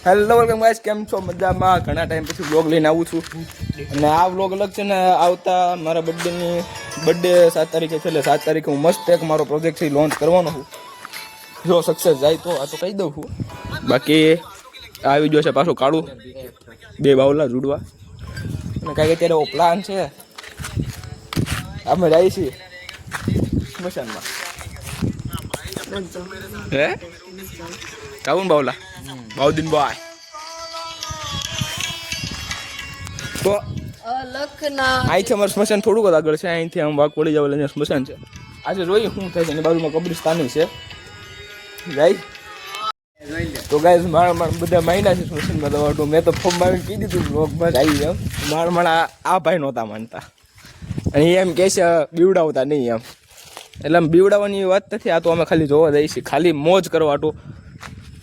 Hello welcome guys, કેમ છો? મજામાં? ઘણા ટાઈમ પછી વ્લોગ લઈને આવું છું અને આ વ્લોગ અલગ છે ને. આવતા મારા બર્થડે 7 તારીખે છે, એટલે 7 તારીખે હું મસ્ત એક મારો પ્રોજેક્ટ છે લોન્ચ કરવાનો છું. જો સક્સેસ જાય તો આ તો કહી દઉં છું. બાકી આવી ગયો છે પાછું કાળું, 2 બાવલા જોડવા અને કાંઈક અત્યારે એવો પ્લાન છે. અમે જઈએ છીએ સ્મશાનમાં. હે કાવું બાવલા બાઉદીન બોય તો અહીંથી અમારું સ્મશાન થોડુંક જ આગળ છે. અહીંથી આમ વાક પડી જાવ એટલે સ્મશાન છે. આજે જોઈએ શું થાય છે. એની બાજુમાં કબ્રિસ્તાની છે. જાય તો ગાઈસ મારા બધા માયના છે સ્મશાનમાં દવાટું. મેં તો ફોર્મ આવીને કહી દીધું બ્લોગમાં આવી એમ. મારા આ ભાઈ નહોતા માનતા અને એમ કહે છે બીવડાવતા નહીં એમ. એટલે આમ બીવડાવવાની વાત નથી. આ તો અમે ખાલી જોવા જઈએ છીએ, ખાલી મોજ કરવા તો.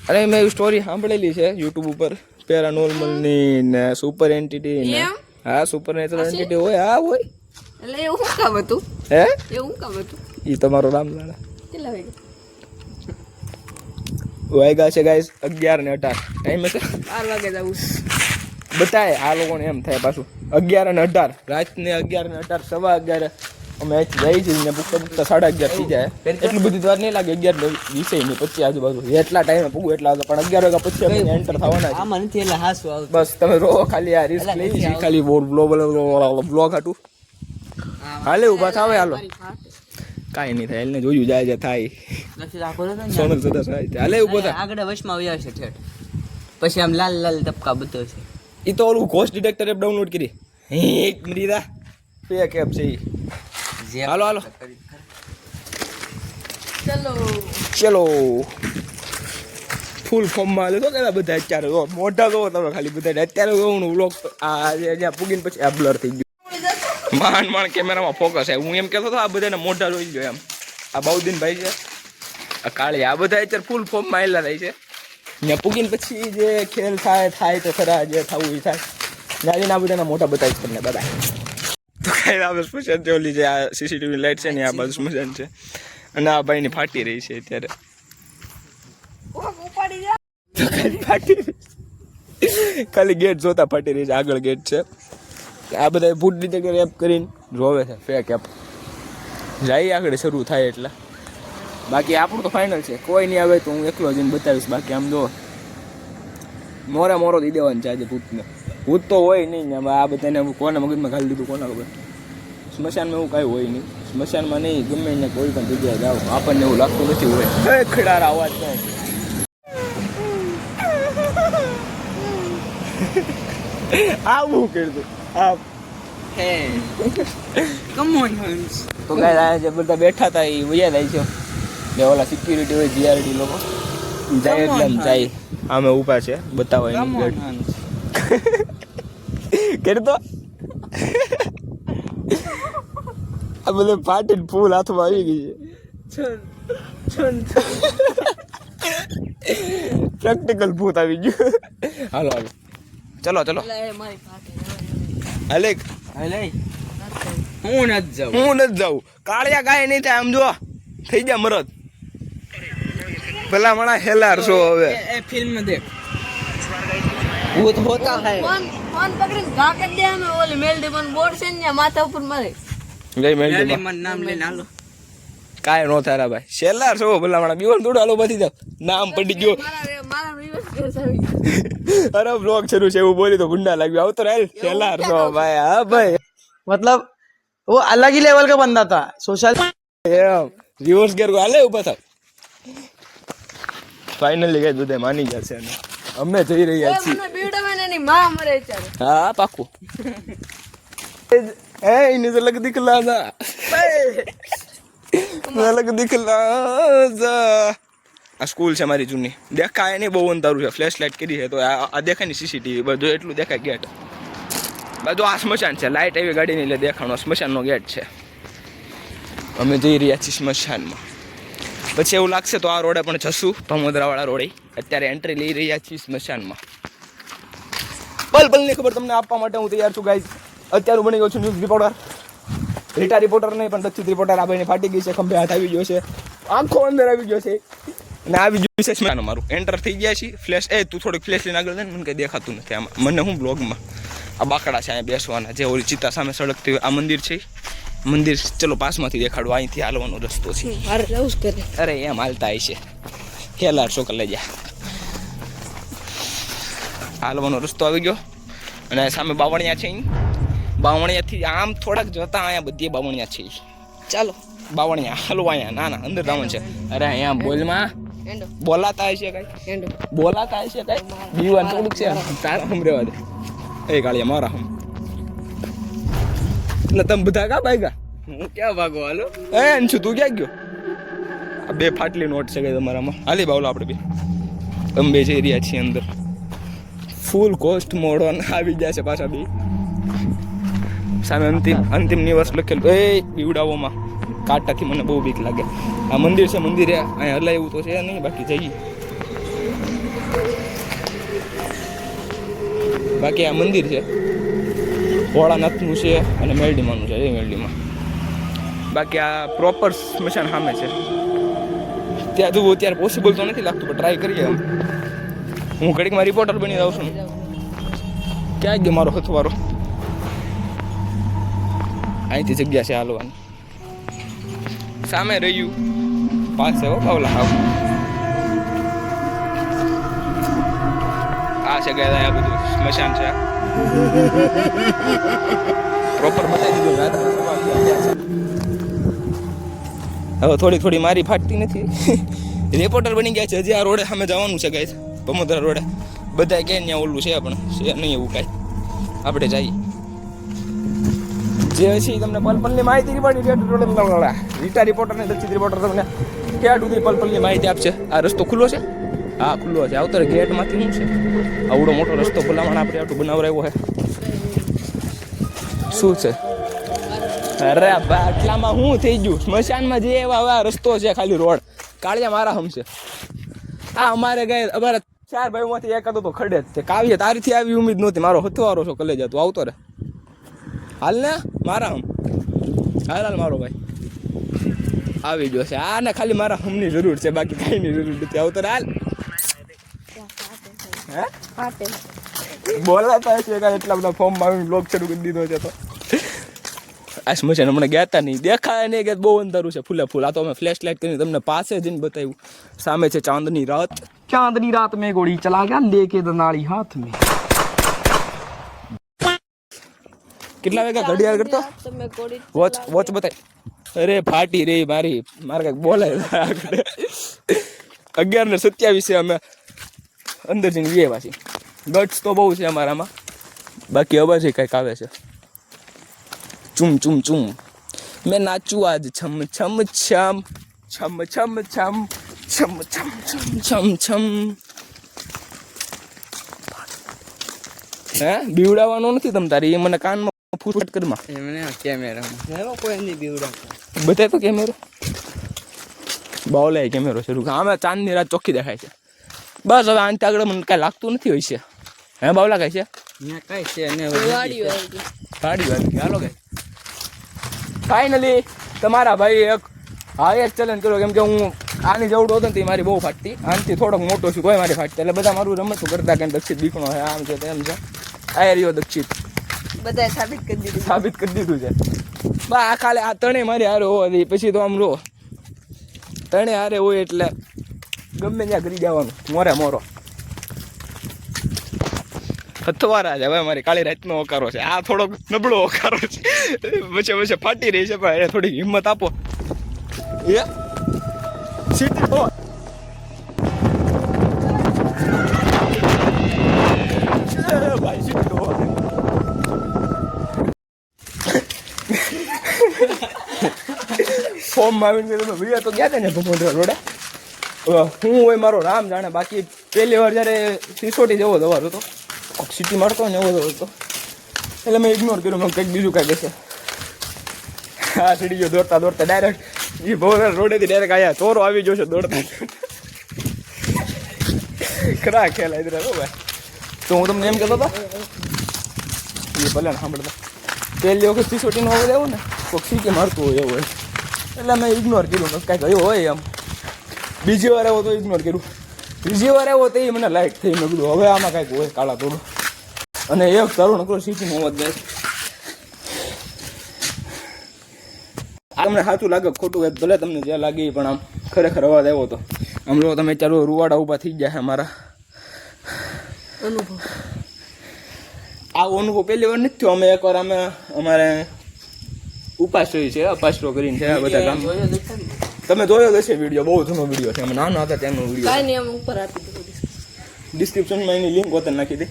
અને મેં એવી સ્ટોરી સાંભળેલી છે યુટ્યુબ ઉપર, પેરાનોર્મલની ને સુપર એન્ટિટી ને. હા, સુપર નેચરલ એન્ટિટી હોય. હા હોય. એટલે એવું શું કામ હતું? હે એવું કામ હતું? એ તમારો રામલાલા કેટલા વાગ્યા છે ગાઈસ? 11:18 ટાઈમ છે. 12 વાગે જવું બતાય આ લોકોને એમ થાય પાછું 11:18 રાતને 11:18 સવા 11 અમે જઈ છીએ ને પૂછતા 11:30 થઈ જાય. એટલું બધી વાર નહીં લાગે. 11:20 ની 25 આજુબાજુ એટલા ટાઈમે પૂગું એટલા હતા. પણ 11 વાગ્યા પછી અમે એન્ટર થવાના છે. આમાં નથી એટલે હાસું આવતું. બસ તમે રો ખાલી આ રિસ્ક લઈ છે ખાલી બ્લોગ હતું. હાલે ઊભા થાવે હાલો. કાંઈ નહીં થાય. એને જોયું જાય થાય. સોનલ સદા થાય. હાલે ઊભો થાય. આગળ વશમાં આવ્યા છે ઠેઠ. પછી આમ લાલ લાલ ટપકા બતાવશે. એ તો ઓલું ઘોસ્ટ ડિટેક્ટર એપ ડાઉનલોડ કરી. એક મરીદા ફેક એપ છે. હાલો હાલો ચલો ફૂલ ફોર્મમાં હાલે તો કે બધા અત્યારે મોઢા જોવો તમે ખાલી બધા અત્યારે જોવું વ્લોગ. આ જ્યાં પૂગીને પછી આ બ્લર થઈ ગયું. માંડ કેમેરામાં ફોકસ છે. હું એમ કહેતો હતો આ બધાને મોઢા જોઈ ગયો એમ. આ બાઉદીન ભાઈ છે, આ કાળી, આ બધા અત્યારે ફૂલ ફોર્મમાં આવેલા થાય છે. ત્યાં પૂગીને પછી જે ખેલ થાય તો ખરા, જે થવું એ થાય. ત્યાં આ બધાના મોટા બતાવીશ તમને બધા. તો કાંઈ આપણે સ્મશાન છે, ઓલી જે આ સીસીટીવી લાઇટ છે ને આ બાજુ સ્મશાન છે. અને આ ભાઈની ફાટી રહી છે અત્યારે. ખાલી ગેટ જોતા ફાટી રહી છે. આગળ ગેટ છે. આ બધા ભૂત ડિટેક્ટર એપ કરીને જોવે છે, ફેક એપ. જાય આગળ શરૂ થાય એટલે. બાકી આપણું તો ફાઇનલ છે. કોઈ નહીં આવે તો હું એકલો જઈને બતાવીશ. બાકી આમ જો મોરો દઈ દેવાનું છે આજે ભૂતને. ભૂત તો હોય નહીં ને. આ બધાને કોને મગજમાં ઘાલી દીધું કોના ખબર. સ્મશાનમાં એવું કાંઈ હોય નહીં. સ્મશાનમાં નહીં, ગમે ને કોઈ પણ જગ્યાએ જાઓ આપણને એવું લાગતું નથી હોય. ખડાર અવાજ થાય. આવું કરતું આ તો ગાય જે બધા બેઠા હતા એ વયા જાય છે. જે ઓલા સિક્યુરિટી હોય જીઆરડી લોકો જાય એટલે આમ જાય. આમે ઊભા છે બતાવો એની ગેટ કરતો. આ બધે ફાટીને ફૂલ હાથમાં આવી ગઈ છે. પ્રેક્ટિકલ ભૂત આવી ગયું. હાલો હાલો ચલો હાલે હું નથી જાઉં. કાળિયા ગાય નહીં થાય. આમ જો થઈ જાય મરદ. ભલા મણા હેલાર છો હવે ફિલ્મ દેખ ભૂત હોતા હૈ. ફોન પકડીને ઘા કરી દે. અમે ઓલી મેલડી પણ બોર્ડ છે ને માથા ઉપર મારે ગઈ મેલડી મન નામ લઈને હાલો. કાય નો થારા ભાઈ. શેલાર છો ભલા મણા. બીવલ થોડું હાલો બધી જાવ. નામ પડી ગયો. મારા રિવર્સ કેસ આવી. અરે બ્લોગ શરૂ છે એવું બોલી તો ગુંડા લાગ્યું. આવતો રહે શેલાર છો ભાઈ. હા ભાઈ मतलब वो अलग ही लेवल का बंदा था. सोशल રિવર્સ ગેર હાલે ઉભા થાવ. ફાઇનલી ગઈ બધા માની ગયા છે અને અમે જઈ રહ્યા છીએ. મને બીવડાવે ની માં મરે છે. હા પાકું. એ ઇને લગ દિખલા જા લગ દિખલા જા. આ સ્કૂલ છે મારી જૂની. દેખાય નહીં બહુ અંધારું છે. ફ્લેશ લાઇટ કરી છે તો આ દેખાય ને સીસીટીવી બધું એટલું દેખાય. ગેટ બધું આ સ્મશાન છે. લાઇટ આવી ગાડીની એટલે દેખાણો સ્મશાનનો ગેટ છે. અમે જઈ રહ્યા છીએ સ્મશાનમાં. પછી એવું લાગશે તો આ રોડે પણ જશું, ભમોદરાવાળા રોડે. અત્યારે એન્ટ્રી લઈ રહ્યા છીએ સ્મશાનમાં. પલની ખબર તમને આપવા માટે હું તૈયાર છું ગાઈઝ. અત્યારે બની ગયો છું ન્યૂઝ રિપોર્ટર. રીટા રિપોર્ટર નહીં પણ દક્ષિત રિપોર્ટર. આ ભાઈને ફાટી ગઈ છે, ખંભે હાથ આવી ગયો છે, આંખો અંદર આવી ગયો છે. અને આવી ગયું છે સ્મશાન મારું એન્ટર થઈ ગયા છીએ ફ્લેશ તું થોડીક ફ્લેશ લઈને આગળ જાય ને મને કંઈ દેખાતું નથી આમાં મને હું બ્લોગમાં આ બાકડા છે અહીંયા બેસવાના જે ઓલી ચિત્તા સામે સડકથી આ મંદિર છે મંદિર ચલો પાસમાંથી દેખાડું અહીંથી હાલવાનો રસ્તો છે અરે એમ હાલતા છે હેલાર છોકર લઈ જા હાલવાનો રસ્તો આવી ગયો અને સામે બાવણિયા છે બાવણિયાથી આમ થોડાક જતા અહીંયા બધી બાવણિયા છે ચાલો બાવણિયા હલવા અહીંયા ના ના અંદર જવાનું છે અરે અહીંયા બોલમાં બોલાતા હશે કઈ બોલાતા હશે કઈ દીવાન થોડુંક છે તારા હમ રેવા દે એ કાળિયા મારા હમ એટલે તમે બધા કા ભાગ્યા હું ક્યાં ભાગો હાલો એ અંશુ તું ક્યાં ગયો આ બે ફાટલી નોટ છે કઈ તમારામાં હાલી બાવલો આપણે બે તમે બે જઈ રહ્યા છીએ અંદર ફૂલ કોસ્ટ મોડર્ન આવી ગયા છે પાછા બે સામે અંતિમ નિવાસ લખેલું એ બીવડાવોમાં કાંટાથી મને બહુ બીક લાગે આ મંદિર છે મંદિરે અહીંયા હલાય એવું તો છે નહીં બાકી જઈએ બાકી આ મંદિર છે ભોળાનાથનું છે અને મેલડીમાનું છે એ મેલડીમાં બાકી આ પ્રોપર સ્મશાન સામે છે ત્યાં જવું અત્યારે પોસિબલ તો નથી લાગતું પણ ટ્રાય કરીએ એમ હું ઘડીકમાં રિપોર્ટર બની જાઉં છું ક્યાં ગયો મારો હથવારો અહીંથી જગ્યા છે હાલવાની સામે રહ્યું પાસે હો બાવલા હાવ આ છે ગયા આ બધું સ્મશાન છે પ્રોપર બતાવી દીધું હવે થોડી થોડી મારી ફાટતી નથી રિપોર્ટર બની ગયા છે હજી આ રોડે સામે જવાનું છે ગાઈસ પમોદરા રોડે બધા કે ત્યાં ઓલું છે પણ છે નહીં એવું કાંઈ આપણે જઈએ જે છે તમને પલપલની માહિતી રીટા રિપોર્ટર ને દક્ષિત રિપોર્ટર તમને ક્યાં સુધી પલપલની માહિતી આપશે આ રસ્તો ખુલ્લો છે હા ખુલ્લો છે આવતર ગેટમાંથી શું છે આવડો મોટો રસ્તો ભલામણ આપણે આટલું બનાવરાયો છે શું છે અરે બા આટલામાં શું થઈ ગયું સ્મશાનમાં જે એવા રસ્તો છે ખાલી રોડ કાળિયા મારા હમશે આ અમારે ગયે અમારા 4 ભાઈઓમાંથી એક હતો તો ખડે જ તે કાવ્ય તારીથી આવી ઉમ્મીદ નહોતી મારો હથવારો છો કલેજા તું આવતો રે હાલ ને મારા હમ હાલ મારો ભાઈ આવી ગયો છે આ ને ખાલી મારા હમની જરૂર છે બાકી કાંઈની જરૂર નથી આવતો હાલ બોલાતા હશે કાંઈ એટલા બધા ફોર્મમાં આવીને બ્લોગ શરૂ કરી દીધો છે તો આ સ્મશાન હમણાં ગયા હતા નહીં દેખાય નહીં કે બહુ અંધારું છે ફૂલે ફૂલ આ તો અમે ફ્લેશ લાઇટ કરીને તમને પાસે જઈને બતાવ્યું સામે છે ચાંદની રાત મેં ગોળી ચલા ગયા લેકે દનાળી હાથ મેં કેટલા વાગ્યા ઘડિયાળ કરતો વોચ બતાય અરે ફાટી રે મારે કઈક બોલાય 11:27 અમે અંદર જઈને વીએ પાછી ગટ્સ તો બહુ છે અમારામાં બાકી અવાજ કંઈક આવે છે ચુમ ચુમ ચુમ મેં નાચું આજ છમ છમ છમ છમ છમ છમ છમ છમ છમ છમ છમ હે બીવડાવવાનો નથી તમ તારી એ મને કાનમાં ફૂટ કરમાં એમને કેમેરા કોઈ નહીં બીવડાવતા બતાય તો કેમેરો બાવલાય કેમેરો શરૂ આમે ચાંદની રાત ચોખ્ખી દેખાય છે બસ હવે આનથી આગળ મને કાંઈ લાગતું નથી હોય છે હે બાવલા કાંઈ છે કઈ છે ને ગાડી હાલો કઈ ફાઇનલી તમારા ભાઈ એક ચેલેન્જ કર્યો કેમ કે હું આની જેવડો હતો ને તે મારી બહુ ફાટતી આનથી થોડોક મોટો છું કોઈ મારી ફાટતી એટલે બધા મારું રમતું કરતા કે દક્ષિત દીકણો છે આમ છે તેમ છે આ રહ્યો દક્ષિત બધા સાબિત કરી દીધું છે બા આ ખાલી આ તણે મારી હારે હોવા પછી તો આમ રો તણે હારે હોય એટલે ગમે ત્યાં કરી જવાનું મોરો હથવારા છે હવે મારી કાળી રાતનો ઓકારો છે આ થોડોક નબળો ઓકારો છે વચ્ચે ફાટી રહી છે પણ એ થોડી હિંમત આપો એ સીટી હો ભાઈ સીટી હો ફોર્મ આવીને વિડીયો તો ગયા હતા ને ભમોદરા રોડે હું હોય મારો રામ જાણે બાકી પહેલી વાર જ્યારે સિસોટી જેવો દવાર હતો સિટી મારતો ને એવો હતો એટલે મેં ઇગ્નોર કર્યું મેં કંઈક બીજું કાંઈ દેશે હા સીડી ગયો દોડતા ડાયરેક્ટ એ ભમોદરા રોડેથી ડાયરેક્ટ આયા ચોરો આવી ગયો છે દોડતા ખરા ખ્યાલ આવી રહ્યો ભાઈ તો હું તમને એમ કહેતો હતો એ ભલે ને સાંભળતા પહેલી વખત સિસોટીનો અવાજ આવ્યો ને કોઈક સીટી મારતું હોય એવું હોય એટલે મેં ઇગ્નોર કર્યું કાંઈક એવું હોય એમ બીજી વાર આવ્યો તો ઇગ્નોર કર્યું, ત્રીજી વાર આવ્યો તો એ મને લાઈક થઈ. મેં કીધું હવે આમાં કાંઈક હોય કાળા થોડું. અને એક તારું નકરો સીટીનો અવાજ જાય. તમને સાચું લાગે ખોટું હોય ભલે તમને જ્યાં લાગે પણ આમ ખરેખર અવાજ આવ્યો હતો. આમ લો તમે ચાલો રૂવાડા ઊભા થઈ ગયા છે મારા. અનુભવ આવો અનુભવ પહેલી વાર નથી થયો. અમે એકવાર અમારે ઉપાશ્રય છે, અપાશ્રો કરીને છે આ બધા ગામ. તમે જોયો હશે વિડીયો, બહુ જૂનો વિડીયો છે. અમે નાના હતા ત્યાંનો વિડીયો. કાંઈ નહીં, અમે ઉપર આપી દઉં ડિસ્ક્રિપ્શનમાં એની લિંક હોતે નાખી દે.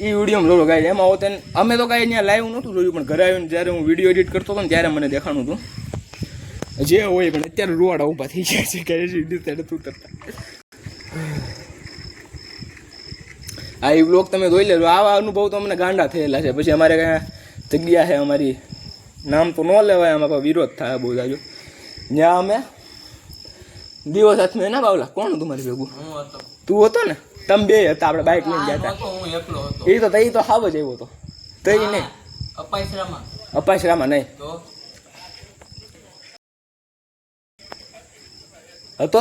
એ વિડીયો લો ગાય એમાં હોતે. અમે તો કાંઈ ત્યાં લાઈવ નહોતું જોયું, પણ ઘરે આવીને જ્યારે હું વિડીયો એડિટ કરતો હતો ને ત્યારે મને દેખાણું હતું જે હોય. પણ અત્યારે રૂવાડા ઊભા થઈ ગયા છે કે નથી ઉતરતા. આ એ બ્લોગ તમે જોઈ લેજો. આવા અનુભવ તો અમને ગાંડા થયેલા છે. પછી અમારે કાંઈ જગ્યા છે અમારી, નામ તો ન લેવાય, આમાં પણ વિરોધ થાય બહુ જાજો. ત્યાં અમે દિવસ હાથમાં ના બાવલા કોણ હતું મારી ભેગું? તું હતો ને? તમે બે હતા, આપણે બાઇક લઈને ગયા હતા. એ તો હાવ જ આવ્યો હતો. તો એ નહીં અપાસરામાં નહીં હતો.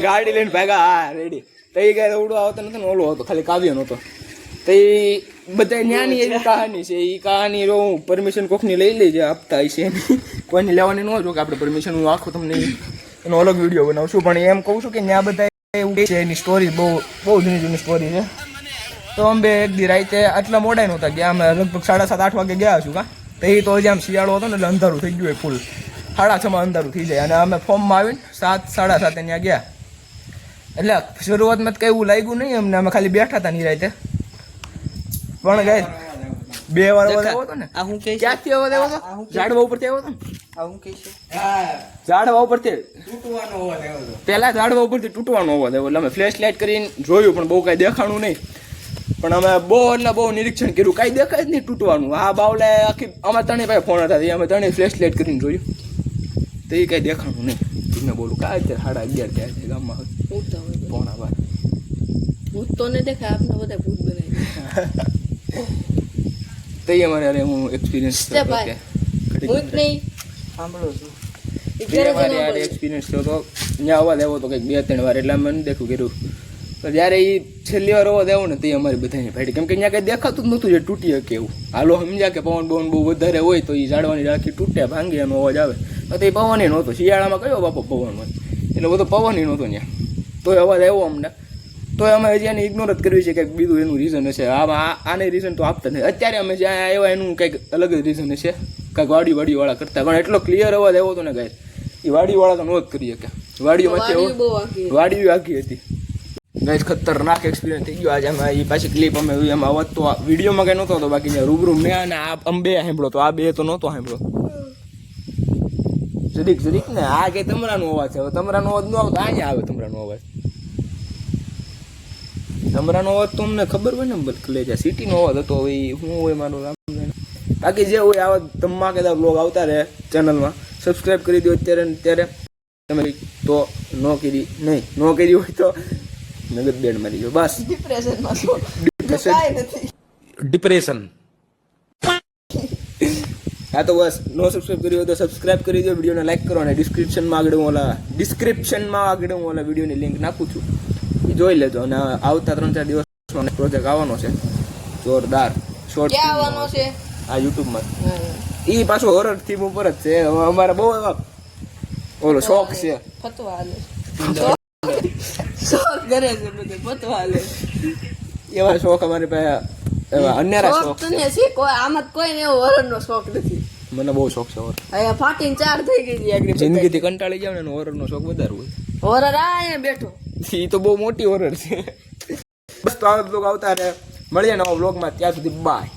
ગાડી લઈને ભાગા. હા રેડી. તો એ કાંઈ ઓળો આવતો નતો ને ઓલો હતો, ખાલી કાવ્ય નહોતો. તો એ બધા ન્યાની એવી કહાની છે. એ કહાની હું પરમિશન કોકની લઈ લેજે, આપતા હશે એની. કોઈની લેવાની ન જો કે આપણે પરમિશન. હું આખું તમને એનો અલગ વિડીયો બનાવશું. પણ એમ કહું છું કે ત્યાં બધા એવું છે. એની સ્ટોરી બહુ જૂની સ્ટોરી છે. તો અમે એક દી રાતે આટલા મોડા નહોતા ગયા. અમે લગભગ 7:30-8 વાગે ગયા છું. તો એ તો હજી આમ શિયાળો હતો ને એટલે અંધારું થઈ ગયું ફૂલ. 6:30 અંધારું થઈ જાય. અને અમે ફોર્મમાં આવીને 7-7:30 ત્યાં ગયા. એટલે શરૂઆતમાં કંઈ એવું લાગ્યું નહીં અમને. અમે ખાલી બેઠા હતા નિરાતે. પણ ગાય 2 વાર અવાજ આવ્યો હતો ને. ક્યાંથી અવાજ આવ્યો હતો? ઝાડવા ઉપરથી આવ્યો હતો ને. ઝાડવા ઉપરથી તૂટવાનો અવાજ આવ્યો હતો. પહેલા ઝાડવા ઉપરથી તૂટવાનો અવાજ આવ્યો. એટલે અમે ફ્લેશ લાઇટ કરીને જોયું પણ બહુ કાંઈ દેખાણું નહીં. પણ અમે બહુ નિરીક્ષણ કર્યું, કાંઈ દેખાય જ નહીં તૂટવાનું. આ બાવલે આખી અમારે ત્રણેય પાસે ફોન હતા. અમે ત્રણેય ફ્લેશ લાઇટ કરીને જોયું તો એ કાંઈ દેખાણું નહીં. તમને બોલું કાંઈ અત્યારે 11:30 થયા છે ગામમાં. પોણા 12 ભૂત તો ને દેખાય, આપને બધા ભૂત બનાવી. તો એ અમારે હું એક્સપિરિયન્સ સાંભળો છું એક્સપિરિયન્સ થયો તો ત્યાં અવાજ આવ્યો હતો કંઈક 2-3 વાર. એટલે અમે દેખું કર્યું. તો જ્યારે એ છેલ્લી વાર અવાજ આવ્યો ને તે અમારી બધાની ફાટી. કેમ કે ત્યાં કંઈ દેખાતું જ નહોતું જે તૂટી શકે એવું. હાલો સમજ્યા કે પવન બહુ વધારે હોય તો એ ઝાડવાની રાખી તૂટે ભાંગી એનો અવાજ આવે. તો એ પવન નહોતો. શિયાળામાં કયો બાપો પવન હોય, એટલે બધો પવન નહોતો ત્યાં. તોય અવાજ આવ્યો અમને. તો અમે હજી એને ઇગ્નોર જ કરવી છે. કંઈક બીજું એનું રીઝન હશે. આને રીઝન તો આપતા નથી. અત્યારે અમે જ્યાં આવ્યા એનું કંઈક અલગ જ રીઝન હશે. કંઈક વાડીવાળા કરતા. પણ એટલો ક્લિયર અવાજ આવ્યો હતો ને ગાય, એ વાડીવાળા તો નો જ કરી શકે. વાડીઓમાં વાડી આખી હતી ગાય. ખતરનાક એક્સપિરિયન્સ થઈ ગયો આજે. અમે એ પાછી ક્લિપ અમે એમાં અવાજ તો વિડીયોમાં કંઈ નહોતો હતો. બાકી રૂબરૂ મેં અને આ અમે 2 સાંભળો તો આ 2 તો નહોતો સાંભળો. જરીક ને આ કંઈ તમરાનો અવાજ છે. હવે તમરાનો અવાજ ન આવતો અહીંયા આવે. તમરાનો અવાજ તો અમને ખબર હોય ને ભલે જ્યાં સિટીનો અવાજ હતો. હવે શું હોય મારું નામ. બાકી જે હોય આવા ધમાકેદાર બ્લોગ આવતા રહે ચેનલમાં. સબસ્ક્રાઈબ કરી દો અત્યારે તમે તો ન કરી હોય તો નગર બેડ મારી જો બસ. ડિપ્રેશન હા તો બસ. નો સબસ્ક્રાઈબ કર્યું હોય તો સબસ્ક્રાઈબ કરી દો. વિડીયોને લાઈક કરો અને ડિસ્ક્રિપ્શનમાં આગળ હું ઓલા વિડીયોની લિંક નાખું છું, એ જોઈ લેજો. અને આવતા 3-4 દિવસમાં પ્રોજેક્ટ આવવાનો છે જોરદાર. શોર્ટ આવવાનો છે આ યુટ્યુબમાં. એ પાછો હોરર થીમ ઉપર જ છે. અમારે બહુ એવા ઓલો શોખ છે. ફતવા હાલે શોખ કરે છે બધે. ફતવા હાલે એવા શોખ અમારી પાસે. એવા અન્યારા શોખ તને છે. કોઈ આમાં કોઈને એવો હોરરનો શોખ નથી. મને બહુ શોખ છે હોરર. અહીંયા ફાટીને 4 થઈ ગઈ છે. જિંદગીથી કંટાળી જાવ ને હોરરનો શોખ વધારે હોય. હોરર અહીંયા બેઠો એ તો બહુ મોટી હોરર છે. બસ તો આ બ્લોગ આવતા રહે. મળીએ નવા બ્લોગમાં. ત્યાં સુધી બાય.